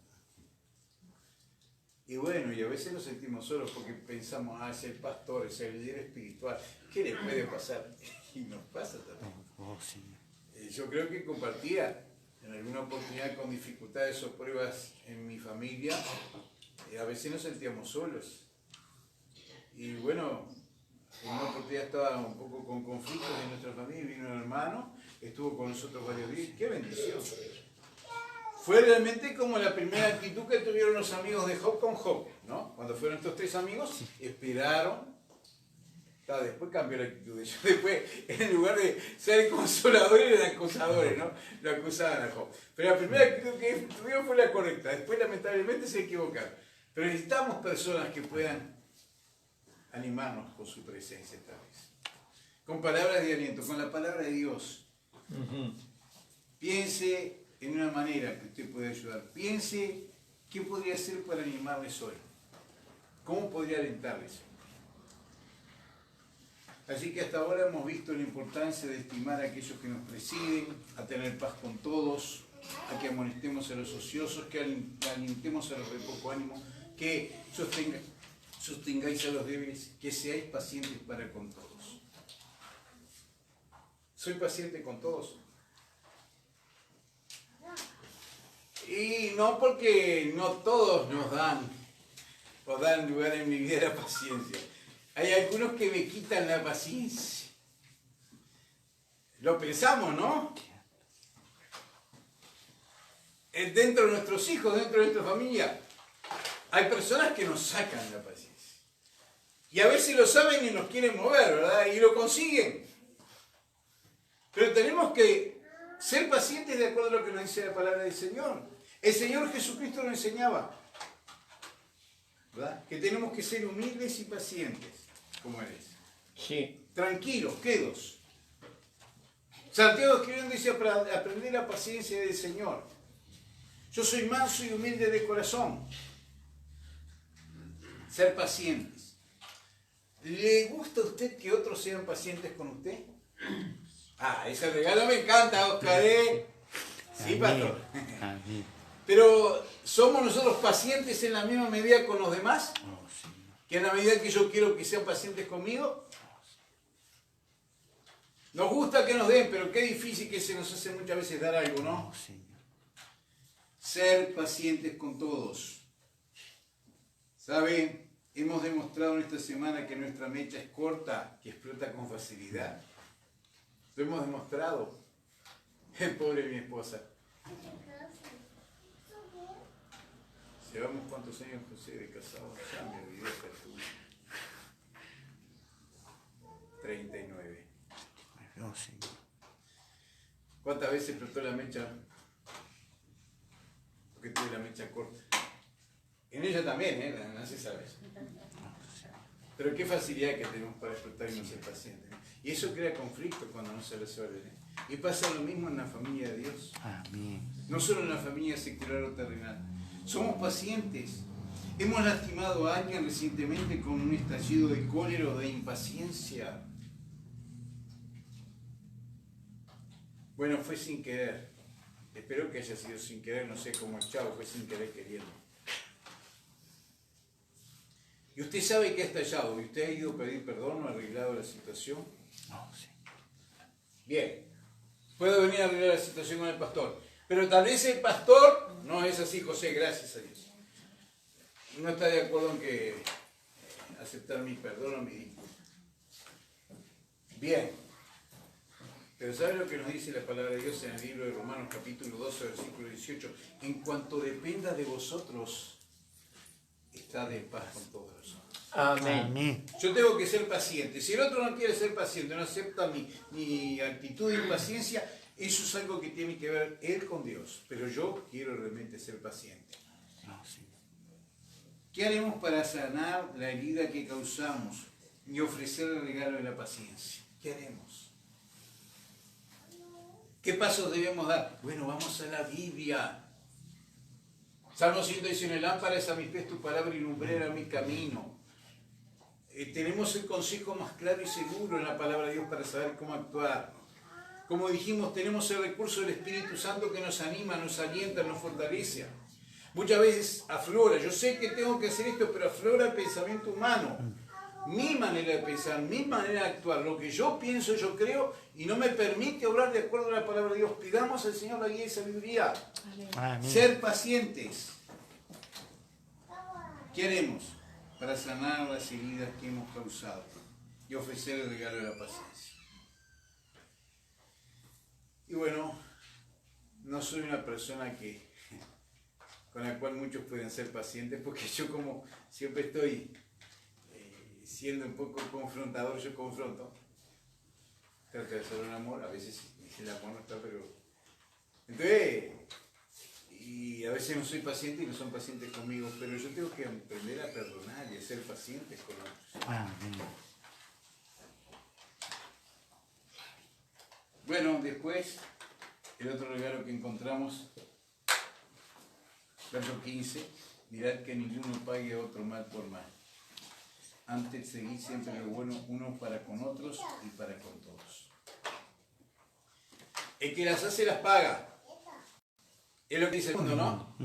Y bueno, y a veces nos sentimos solos porque pensamos, es el pastor, es el líder espiritual. ¿Qué le puede pasar? Y nos pasa también. Oh, Señor. Yo creo que compartía en alguna oportunidad con dificultades o pruebas en mi familia, a veces nos sentíamos solos. Y bueno, en una oportunidad estaba un poco con conflictos en nuestra familia, vino un hermano, estuvo con nosotros varios días. ¡Qué bendición! Fue realmente como la primera actitud que tuvieron los amigos de Job con Job, ¿no? Cuando fueron estos tres amigos, esperaron. Después cambió la actitud de ellos. Después, en lugar de ser consoladores, eran acusadores, ¿no? Lo acusaban a Job. Pero la primera actitud que tuvieron fue la correcta. Después, lamentablemente, se equivocaron. Pero necesitamos personas que puedan animarnos con su presencia esta vez. Con palabras de aliento, con la palabra de Dios. Piense en una manera que usted puede ayudar. Piense qué podría hacer para animarles hoy. ¿Cómo podría alentarles? Así que hasta ahora hemos visto la importancia de estimar a aquellos que nos presiden, a tener paz con todos, a que amonestemos a los ociosos, que alentemos a los de poco ánimo, que sostengáis a los débiles, que seáis pacientes para con todos. ¿Soy paciente con todos? Y no porque no todos nos dan lugar en mi vida a la paciencia. Hay algunos que me quitan la paciencia. Lo pensamos, ¿no? Dentro de nuestros hijos, dentro de nuestra familia, hay personas que nos sacan la paciencia. Y a veces lo saben y nos quieren mover, ¿verdad? Y lo consiguen. Pero tenemos que ser pacientes de acuerdo a lo que nos dice la palabra del Señor. El Señor Jesucristo nos enseñaba, ¿verdad? Que tenemos que ser humildes y pacientes, como Él es. Sí. Tranquilos, quedos. Santiago escribiendo dice, aprender la paciencia del Señor. Yo soy manso y humilde de corazón. Ser pacientes. ¿Le gusta a usted que otros sean pacientes con usted? Ese regalo me encanta, Oscar, ¿eh? Sí, pastor. Amén. Pero, ¿somos nosotros pacientes en la misma medida con los demás? Oh, Señor. ¿Que en la medida que yo quiero que sean pacientes conmigo? Nos gusta que nos den, pero qué difícil que se nos hace muchas veces dar algo, ¿no? Oh, Señor. Ser pacientes con todos. ¿Sabe? Hemos demostrado en esta semana que nuestra mecha es corta, que explota con facilidad. Lo hemos demostrado. Pobre mi esposa. ¿Llevamos cuántos años, José, de casado? Ya me olvidé, pero 39. Oh, Señor. ¿Cuántas veces explotó la mecha? Porque tuve la mecha corta. En ella también, ¿eh? No se sabe. Pero qué facilidad que tenemos para explotar y no ser pacientes, ¿no? Y eso crea conflicto cuando no se resuelve, ¿eh? Y pasa lo mismo en la familia de Dios. Amén. No solo en la familia secular o terrenal. Somos pacientes. Hemos lastimado a alguien recientemente con un estallido de cólera o de impaciencia. Bueno, fue sin querer. Espero que haya sido sin querer, no sé cómo el chavo, fue sin querer queriendo. Y usted sabe que ha estallado, y usted ha ido a pedir perdón o ha arreglado la situación. Oh, sí. Bien, puedo venir a arreglar la situación con el pastor. Pero tal vez el pastor, no es así, José, gracias a Dios, no está de acuerdo en que aceptar mi perdón o mi disculpa. Bien, pero ¿sabe lo que nos dice la palabra de Dios en el libro de Romanos capítulo 12, versículo 18? En cuanto dependa de vosotros, estad en paz con todos los hombres. Amén. Amén. Yo tengo que ser paciente. Si el otro no quiere ser paciente, no acepta mi actitud de impaciencia, eso es algo que tiene que ver él con Dios. Pero yo quiero realmente ser paciente. Oh, Señor. ¿Qué haremos para sanar la herida que causamos y ofrecer el regalo de la paciencia? ¿Qué haremos? ¿Qué pasos debemos dar? Bueno, vamos a la Biblia. Salmo 119, lámpara es a mis pies tu palabra y lumbrera mi camino. Tenemos el consejo más claro y seguro en la palabra de Dios para saber cómo actuar. Como dijimos, tenemos el recurso del Espíritu Santo que nos anima, nos alienta, nos fortalece. Muchas veces aflora, yo sé que tengo que hacer esto, pero aflora el pensamiento humano. Mi manera de pensar, mi manera de actuar, lo que yo pienso, yo creo, y no me permite obrar de acuerdo a la palabra de Dios. Pidamos al Señor la guía y sabiduría. Amén. Ser pacientes. ¿Qué haremos para sanar las heridas que hemos causado y ofrecer el regalo de la paciencia? Y bueno, no soy una persona con la cual muchos pueden ser pacientes, porque yo como siempre estoy siendo un poco confrontador, yo confronto. Trato de hacer un amor, a veces el amor no está, pero... Entonces, y a veces no soy paciente y no son pacientes conmigo, pero yo tengo que aprender a perdonar y a ser pacientes con otros. Amén. Bueno, después, el otro regalo que encontramos, verso 15, mirad que ninguno pague a otro mal por mal. Antes seguid siempre lo bueno unos para con otros y para con todos. El que las hace las paga. Es lo que dice el mundo, ¿no?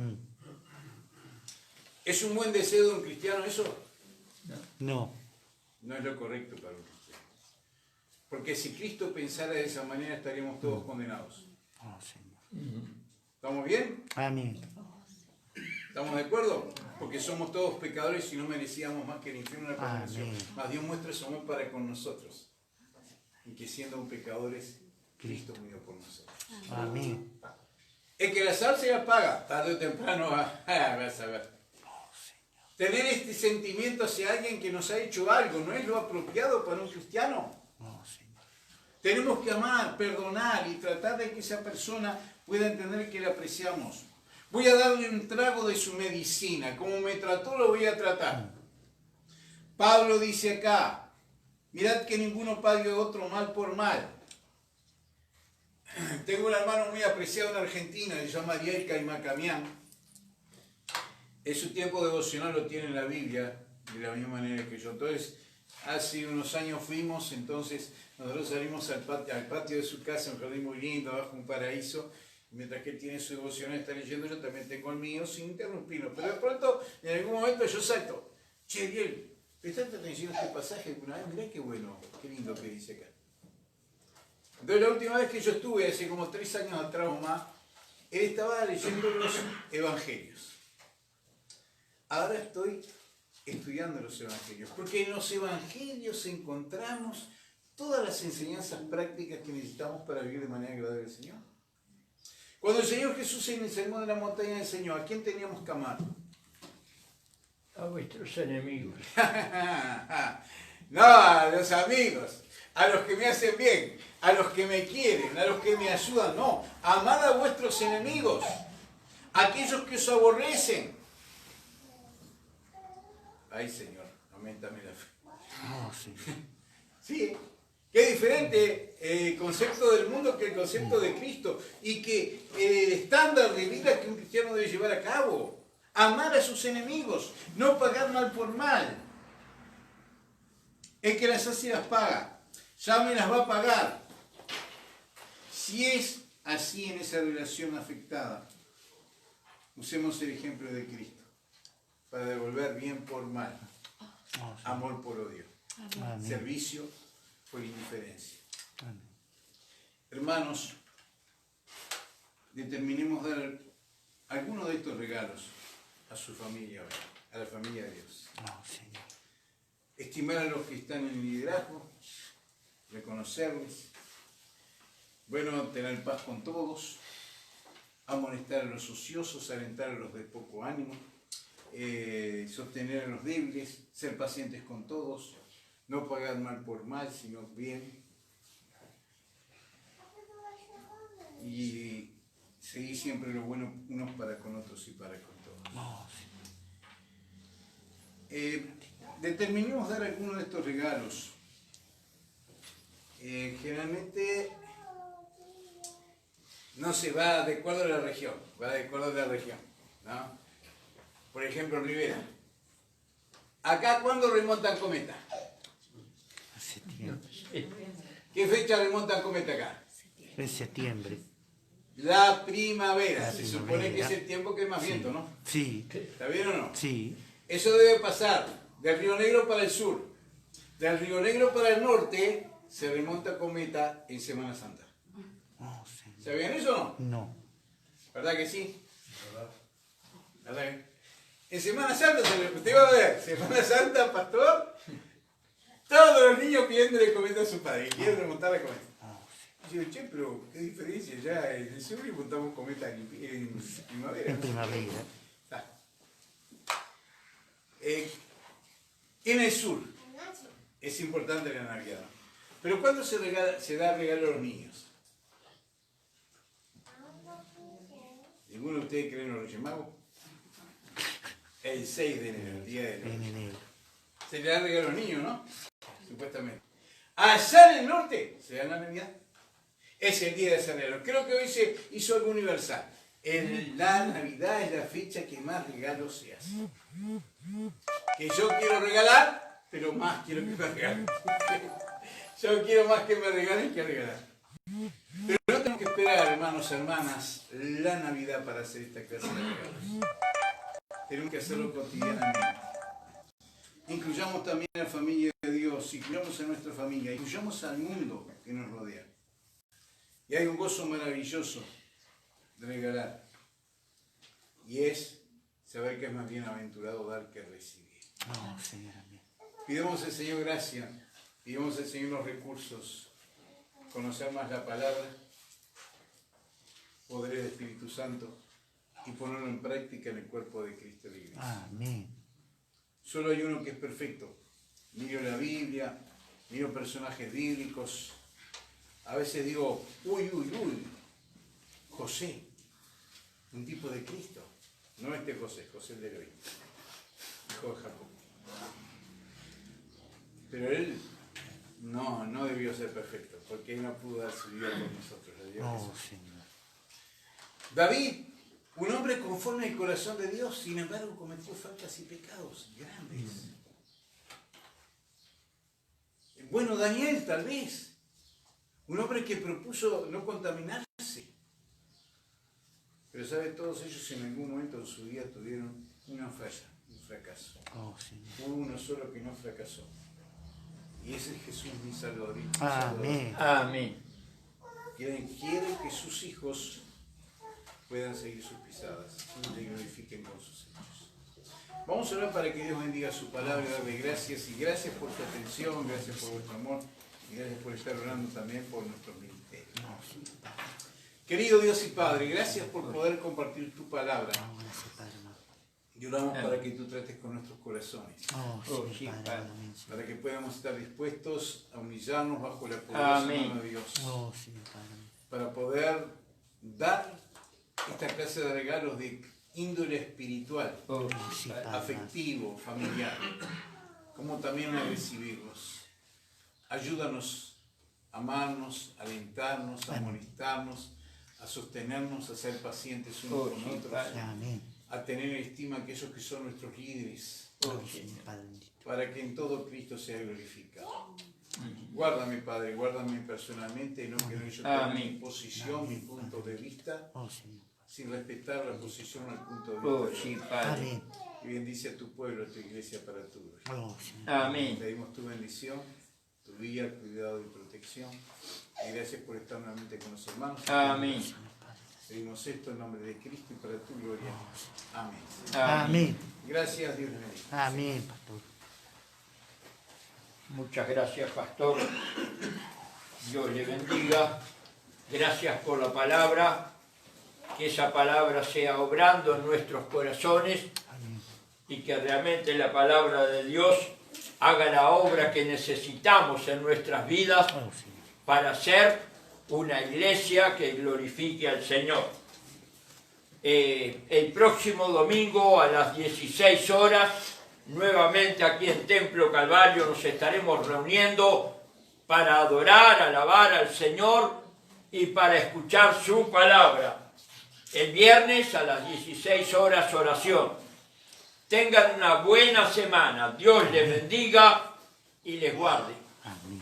¿Es un buen deseo de un cristiano eso? No. No es lo correcto para un cristiano. Porque si Cristo pensara de esa manera estaríamos todos condenados. Oh, Señor. ¿Estamos bien? Amén. ¿Estamos de acuerdo? Porque somos todos pecadores y no merecíamos más que el infierno y la condenación. Amén. Mas Dios muestra su amor para con nosotros. Y que siendo pecadores, Cristo murió por nosotros. Amén. El que la sal se la paga, tarde o temprano vas a ver. Tener este sentimiento hacia alguien que nos ha hecho algo, ¿no es lo apropiado para un cristiano? Oh, Señor. Tenemos que amar, perdonar y tratar de que esa persona pueda entender que la apreciamos. Voy a darle un trago de su medicina. Como me trató, lo voy a tratar. Pablo dice acá, mirad que ninguno pague otro mal por mal. Tengo un hermano muy apreciado en Argentina, se llama Ariel Caimacamián. En su tiempo devocional lo tiene en la Biblia, de la misma manera que yo. Entonces, hace unos años fuimos, entonces nosotros salimos al patio de su casa, un jardín muy lindo, abajo un paraíso. Mientras que él tiene su devocional, está leyendo, yo también tengo el mío, sin interrumpirlo. Pero de pronto, en algún momento yo salto. Che, Ariel, ¿prestaste atención a este pasaje alguna vez? Mirá qué bueno, qué lindo que dice acá. Entonces la última vez que yo estuve, hace como 3 años atrás o más, él estaba leyendo los evangelios. Ahora estoy estudiando los evangelios, porque en los evangelios encontramos todas las enseñanzas prácticas que necesitamos para vivir de manera agradable al Señor. Cuando el Señor Jesús en el sermón de la montaña enseñó, ¿a quién teníamos que amar? A vuestros enemigos. No, a los amigos, a los que me hacen bien, a los que me quieren, a los que me ayudan. No, amad a vuestros enemigos, a aquellos que os aborrecen. Ay, Señor, aumentame la fe. Oh, Señor. Sí, qué diferente el concepto del mundo que el concepto de Cristo y que el estándar de vida que un cristiano debe llevar a cabo. Amar a sus enemigos, no pagar mal por mal. El que las hace las paga, ya me las va a pagar. Si es así en esa relación afectada, usemos el ejemplo de Cristo para devolver bien por mal, amor por odio, Amén. servicio por indiferencia. Amén. Hermanos, determinemos dar alguno de estos regalos a su familia, a la familia de Dios. Oh, Señor. Estimar a los que están en el liderazgo, reconocerles, bueno, tener paz con todos, amonestar a los ociosos, alentar a los de poco ánimo, sostener a los débiles, ser pacientes con todos, no pagar mal por mal, sino bien, y seguir siempre lo bueno unos para con otros y para con todos. Oh, Señor. Determinemos dar alguno de estos regalos. Generalmente no se va de acuerdo a la región, va de acuerdo a la región, ¿no? Por ejemplo, Rivera. Acá, ¿cuándo remontan cometa? Hace tiempo. ¿Qué fecha remontan cometa acá? Es septiembre. La primavera. La Se primavera. supone que es el tiempo que hay más viento, ¿no? Sí, ¿Está bien o no? sí. Eso debe pasar del Río Negro para el sur. Del Río Negro para el norte se remonta cometa en Semana Santa. Oh, sí. ¿Sabían eso o no? No. ¿Verdad que sí? ¿Verdad que? En Semana Santa, te va a ver, Semana Santa, pastor, todos los niños pidiéndole cometa a su padre, quieren remontar la cometa. Y yo, che, pero qué diferencia, ya en el sur montamos cometa en primavera. En primavera. Ah. En el sur es importante la Navidad, ¿no? Pero ¿cuándo se da regalo a los niños? ¿Ninguno de ustedes cree en los Reyes Magos? El 6 de enero, el día de los En Reyes. enero. Se le da regalo a los niños, ¿no? Supuestamente. Allá en el norte se da la Navidad. Es el día de San Herón. Creo que hoy se hizo algo universal. La Navidad es la fecha que más regalos se hace. Que yo quiero regalar, pero más quiero que me regalen. Yo quiero más que me regalen que regalar. Pero no tenemos que esperar, hermanos, hermanas, la Navidad para hacer esta clase de regalos. Tenemos que hacerlo cotidianamente. Incluyamos también a la familia de Dios, incluyamos a nuestra familia, incluyamos al mundo que nos rodea. Y hay un gozo maravilloso de regalar. Y es saber que es más bienaventurado dar que recibir. Oh, Señor, amén. Pidamos al Señor gracia, pidamos al Señor los recursos, conocer más la palabra, poder del Espíritu Santo y ponerlo en práctica en el cuerpo de Cristo de la Iglesia. Amén. Solo hay uno que es perfecto. Miro la Biblia, miro personajes bíblicos. A veces digo, uy, José, un tipo de Cristo. No este José, José el de hoy, hijo de Jacob. Pero él no debió ser perfecto, porque él no pudo dar su vida por nosotros. Le dio Oh, Jesús. Señor. David, un hombre conforme al corazón de Dios, sin embargo cometió faltas y pecados grandes. Bueno, Daniel tal vez, un hombre que propuso no contaminarse. Pero sabe, todos ellos en algún momento en su vida tuvieron una falla, un fracaso. Oh, Señor. Hubo uno solo que no fracasó. Y ese es Jesús, mi Salvador. Amén. Amén. Quien quiere que sus hijos puedan seguir sus pisadas y le glorifiquen con sus hechos. Vamos a orar para que Dios bendiga su palabra, darle gracias y gracias por su atención, gracias por vuestro amor y gracias por estar orando también por nuestros ministerios. Querido Dios y Padre, gracias por poder compartir tu palabra. Oh, gracias, Padre amado. Y oramos para que tú trates con nuestros corazones, Oh, sí, sí, Padre Padre. amado. Amén, Señor. para que podamos estar dispuestos a humillarnos bajo la poderosa Amén. mano de Dios, Oh, Señor, Padre amado. para poder dar esta clase de regalos de índole espiritual, Oh, Sí, Padre. Padre. afectivo, familiar, como también a recibirlos. Ayúdanos a amarnos, a alentarnos, a amonestarnos, a sostenernos, a ser pacientes unos Oh, con sí, otros, Padre. Amén. a tener en estima a aquellos que son nuestros líderes, Oh, Señor, Padre bendito. para que en todo Cristo sea glorificado. Guárdame, Padre, guárdame personalmente, no que yo tenga Amén. mi posición, mi punto de vista, Oh, Señor. sin respetar la posición o el punto de Oh, vista. sí, Padre. Amén. Y bendice a tu pueblo, a tu iglesia para tu gloria. Oh, Señor. Amén. Pedimos tu bendición, tu guía, cuidado y protección. Y gracias por estar nuevamente con los hermanos. Amén. Pedimos esto en nombre de Cristo y para tu gloria. Amén. Amén. Gracias, Dios les bendiga. Amén, pastor. Muchas gracias, pastor. Dios le bendiga. Gracias por la palabra. Que esa palabra sea obrando en nuestros corazones Amén. y que realmente la palabra de Dios haga la obra que necesitamos en nuestras vidas Oh, Señor. para ser una iglesia que glorifique al Señor. El próximo domingo a las 16 horas, nuevamente aquí en Templo Calvario nos estaremos reuniendo para adorar, alabar al Señor y para escuchar su palabra. El viernes a las 16 horas oración. Tengan una buena semana. Dios les bendiga y les guarde. Amén.